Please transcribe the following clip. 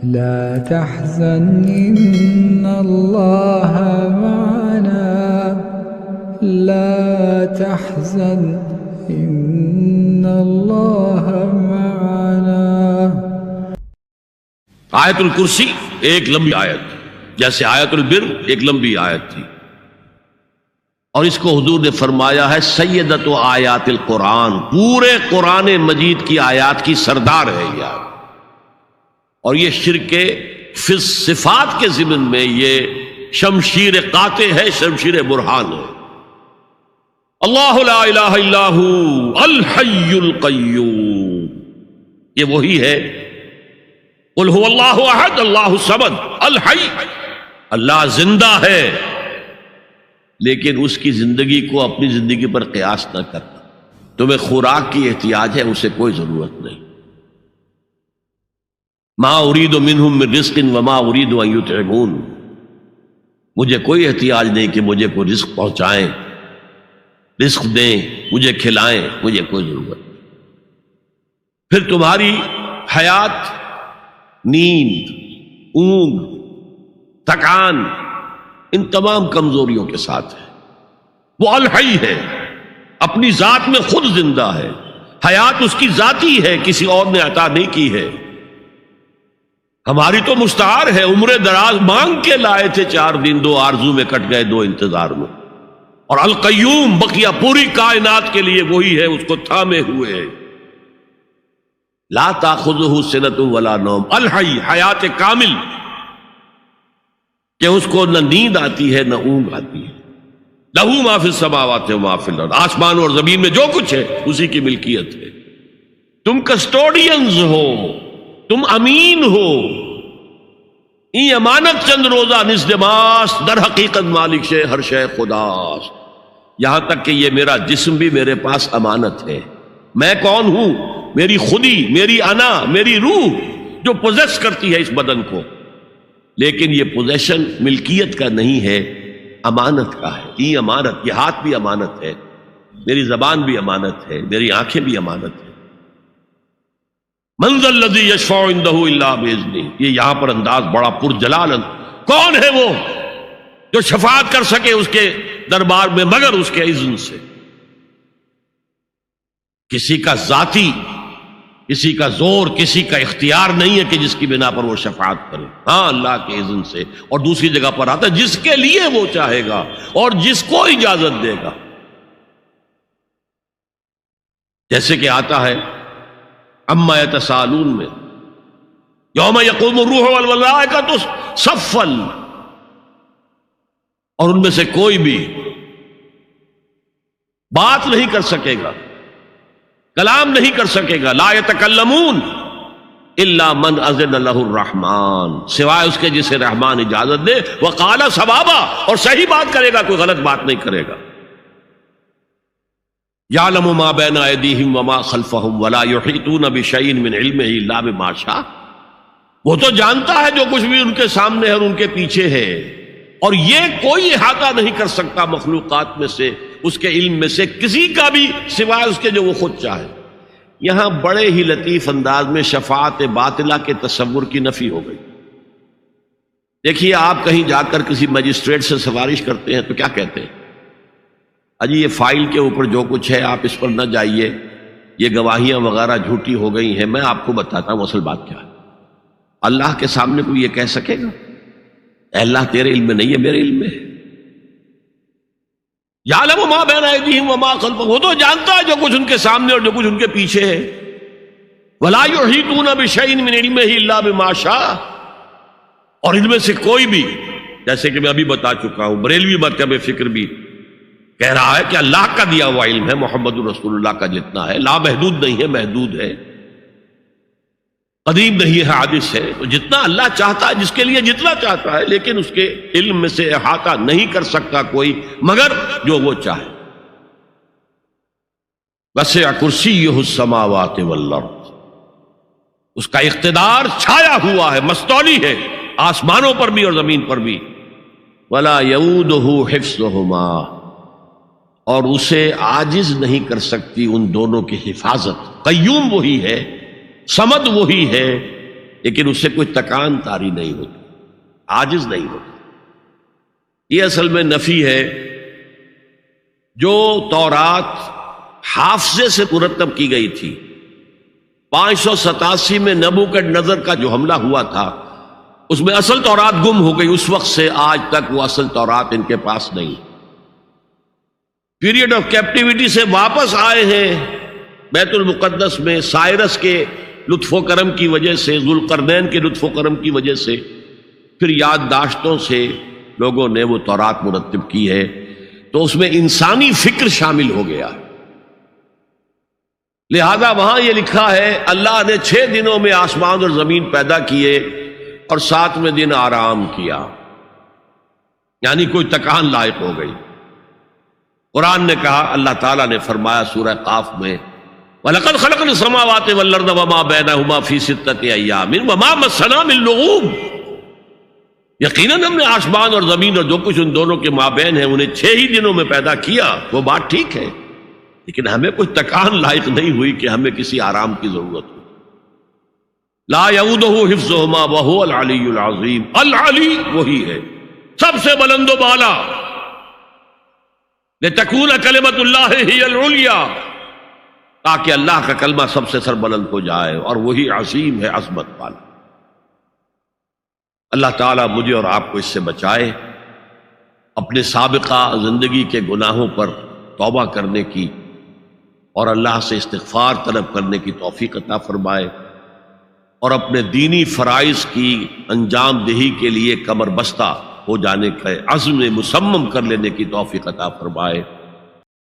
لا تحزن إن الله معنا لا تحزن إن الله معنا۔ آیت الکرسی ایک لمبی آیت، جیسے آیت البر ایک لمبی آیت تھی، اور اس کو حضور نے فرمایا ہے سیدۃ آیات القرآن، پورے قرآن مجید کی آیات کی سردار ہے یہ آیت۔ اور یہ شرک فی الصفات کے ضمن میں یہ شمشیر قاطع ہے، شمشیر برہان ہے۔ اللہ لا الہ الا ہو الحی القیوم، یہ وہی ہے۔ قل هو اللہ احد اللہ الصمد الحی، اللہ زندہ ہے، لیکن اس کی زندگی کو اپنی زندگی پر قیاس نہ کرنا۔ تمہیں خوراک کی احتیاج ہے، اسے کوئی ضرورت نہیں۔ ما اريد منهم من رزق وما اريد ان يطعمون، مجھے کوئی احتیاج نہیں کہ مجھے کوئی رزق پہنچائیں، رزق دیں، مجھے کھلائیں، مجھے کوئی ضرورت نہیں۔ پھر تمہاری حیات نیند، اونگ، تھکان، ان تمام کمزوریوں کے ساتھ ہے۔ وہ الحی ہے، اپنی ذات میں خود زندہ ہے، حیات اس کی ذاتی ہے، کسی اور نے عطا نہیں کی ہے۔ ہماری تو مستعار ہے، عمر دراز مانگ کے لائے تھے 4 دن، 2 آرزو میں کٹ گئے، 2 انتظار میں۔ اور القیوم بقیہ پوری کائنات کے لیے وہی ہے، اس کو تھامے ہوئے ہے۔ لا تاخذہ سنۃ ولا نوم، الحی، حیات کامل، کہ اس کو نہ نیند آتی ہے نہ اونگ آتی ہے۔ لہ ما فی السماوات و ما فی الارض، آسمان اور زمین میں جو کچھ ہے اسی کی ملکیت ہے۔ تم کسٹوڈینز ہو، تم امین ہو، این امانت چند روزہ نزد ماست، در حقیقت مالک شے ہر شے خداست۔ یہاں تک کہ یہ میرا جسم بھی میرے پاس امانت ہے۔ میں کون ہوں؟ میری خودی، میری انا، میری روح جو پوزیس کرتی ہے اس بدن کو، لیکن یہ پوزیشن ملکیت کا نہیں ہے، امانت کا ہے۔ یہ امانت، یہ ہاتھ بھی امانت ہے، میری زبان بھی امانت ہے، میری آنکھیں بھی امانت ہے۔ من ذا الذی یشفع عندہ الا باذنہ، یہ یہاں پر انداز بڑا پرجلال۔ کون ہے وہ جو شفاعت کر سکے اس کے دربار میں مگر اس کے اذن سے؟ کسی کا ذاتی، کسی کا زور، کسی کا اختیار نہیں ہے کہ جس کی بنا پر وہ شفاعت کرے، ہاں اللہ کے اذن سے۔ اور دوسری جگہ پر آتا ہے جس کے لیے وہ چاہے گا اور جس کو اجازت دے گا، جیسے کہ آتا ہے اما یتساءلون میں، یوم یقوم الروح والملائکۃ صفا، اور ان میں سے کوئی بھی بات نہیں کر سکے گا، کلام نہیں کر سکے گا، لا یتکلمون الا من اذن لہ الرحمن، سوائے اس کے جسے رحمان اجازت دے، وقال صوابا، اور صحیح بات کرے گا، کوئی غلط بات نہیں کرے گا۔ یعلم ما بین ایدیہم وما خلفہم ولا یحیطون بشیء من علمہ الا بما شاء، وہ تو جانتا ہے جو کچھ بھی ان کے سامنے ہے اور ان کے پیچھے ہے، اور یہ کوئی احاطہ نہیں کر سکتا مخلوقات میں سے، اس کے علم میں سے کسی کا بھی، سوائے اس کے جو وہ خود چاہے۔ یہاں بڑے ہی لطیف انداز میں شفاعت باطلہ کے تصور کی نفی ہو گئی۔ دیکھیے، آپ کہیں جا کر کسی مجسٹریٹ سے سفارش کرتے ہیں تو کیا کہتے ہیں؟ اجی یہ فائل کے اوپر جو کچھ ہے آپ اس پر نہ جائیے، یہ گواہیاں وغیرہ جھوٹی ہو گئی ہیں، میں آپ کو بتاتا ہوں اصل بات کیا ہے۔ اللہ کے سامنے کوئی یہ کہہ سکے گا اے اللہ تیرے علم میں نہیں ہے، میرے علم میں ہے؟ یعلم ما بین ایدیہم وما خلفہم، وہ تو جانتا ہے جو کچھ ان کے سامنے اور جو کچھ ان کے پیچھے ہے۔ ولا یحیطون بشیء من علمہ الا بما شاء، اور ان میں سے کوئی بھی، جیسے کہ میں ابھی بتا چکا ہوں، بریلوی مکتب فکر بھی کہہ رہا ہے کہ اللہ کا دیا ہوا علم ہے، محمد رسول اللہ کا جتنا ہے، لا محدود نہیں ہے، محدود ہے، قدیم نہیں ہے، حادث ہے، تو جتنا اللہ چاہتا ہے، جس کے لیے جتنا چاہتا ہے، لیکن اس کے علم میں سے احاطہ نہیں کر سکتا کوئی مگر جو وہ چاہے۔ وسع کرسیہ السماوات والارض، اس کا اقتدار چھایا ہوا ہے، مستولی ہے، آسمانوں پر بھی اور زمین پر بھی۔ ولا یؤودہ حفظہما، اور اسے عاجز نہیں کر سکتی ان دونوں کی حفاظت۔ قیوم وہی ہے، صمد وہی ہے، لیکن اس سے کوئی تکان طاری نہیں ہوتی، عاجز نہیں ہوتا۔ یہ اصل میں نفی ہے۔ جو تورات حافظے سے مرتب کی گئی تھی، 587 میں نبوکڈنضر کا جو حملہ ہوا تھا اس میں اصل تورات گم ہو گئی، اس وقت سے آج تک وہ اصل تورات ان کے پاس نہیں۔ پیریڈ آف کیپٹیوٹی سے واپس آئے ہیں بیت المقدس میں، سائرس کے لطف و کرم کی وجہ سے، ذوالقرنین کے لطف و کرم کی وجہ سے، پھر یادداشتوں سے لوگوں نے وہ تورات مرتب کی ہے، تو اس میں انسانی فکر شامل ہو گیا۔ لہذا وہاں یہ لکھا ہے اللہ نے 6 دنوں میں آسمان اور زمین پیدا کیے اور 7ویں دن آرام کیا، یعنی کوئی تکان لائق ہو گئی۔ قرآن نے کہا، اللہ تعالیٰ نے فرمایا سورہ قاف میں، وَلَقَدْ خَلَقْنَا السَّمَاوَاتِ وَالْأَرْضَ وَمَا بَيْنَهُمَا فِي 6 أَيَّامٍ وَمَا مَسَّنَا مِن لُغُوبٍ۔ یقیناً ہم نے آسمان اور زمین اور جو کچھ ان دونوں کے مابین ہے انہیں 6 ہی دنوں میں پیدا کیا، وہ بات ٹھیک ہے، لیکن ہمیں کوئی تکان لائق نہیں ہوئی کہ ہمیں کسی آرام کی ضرورت ہو۔ لا یعودہ حفظہما وہو العلی العظیم، العلی وہی ہے سب سے بلند و بالا، لتکون کلمۃ اللہ ہی العلیٰ، تاکہ اللہ کا کلمہ سب سے سربلند ہو جائے، اور وہی عظیم ہے، عظمت والا۔ اللہ تعالیٰ مجھے اور آپ کو اس سے بچائے، اپنے سابقہ زندگی کے گناہوں پر توبہ کرنے کی اور اللہ سے استغفار طلب کرنے کی توفیق عطا فرمائے، اور اپنے دینی فرائض کی انجام دہی کے لیے کمر بستہ ہو جانے کا عزم مصمم کر لینے کی توفیق عطا فرمائے۔